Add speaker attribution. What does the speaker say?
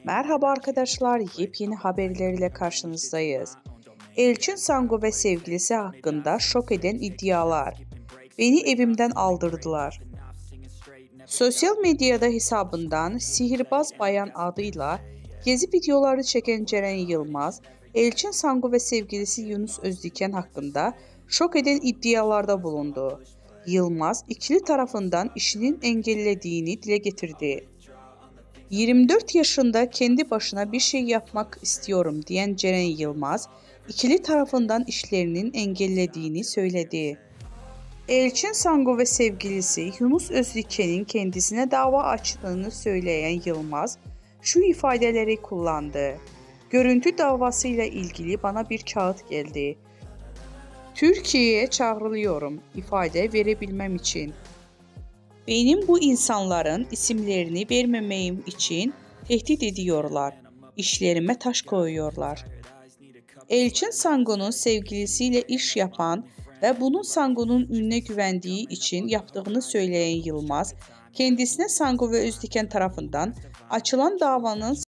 Speaker 1: Merhaba arkadaşlar, yepyeni haberlerle karşınızdayız. Elçin Sangu ve sevgilisi hakkında şok eden iddialar. Beni evimden aldırdılar. Sosyal medyada hesabından Sihirbaz Bayan adıyla gezi videoları çeken Ceren Yılmaz, Elçin Sangu ve sevgilisi Yunus Özdiken hakkında şok eden iddialarda bulundu. Yılmaz, ikili tarafından işinin engellediğini dile getirdi. 24 yaşında kendi başına bir şey yapmak istiyorum diyen Ceren Yılmaz, ikili tarafından işlerinin engellediğini söyledi. Elçin Sangu ve sevgilisi Yunus Özdiken'in kendisine dava açtığını söyleyen Yılmaz, şu ifadeleri kullandı. Görüntü davasıyla ilgili bana bir kağıt geldi. Türkiye'ye çağrılıyorum ifade verebilmem için. Benim bu insanların isimlerini vermemeyim için tehdit ediyorlar. İşlerime taş koyuyorlar. Elçin Sangu'nun sevgilisiyle iş yapan ve bunun Sangu'nun ününe güvendiği için yaptığını söyleyen Yılmaz, kendisine Sangu ve Özdiken tarafından açılan davanın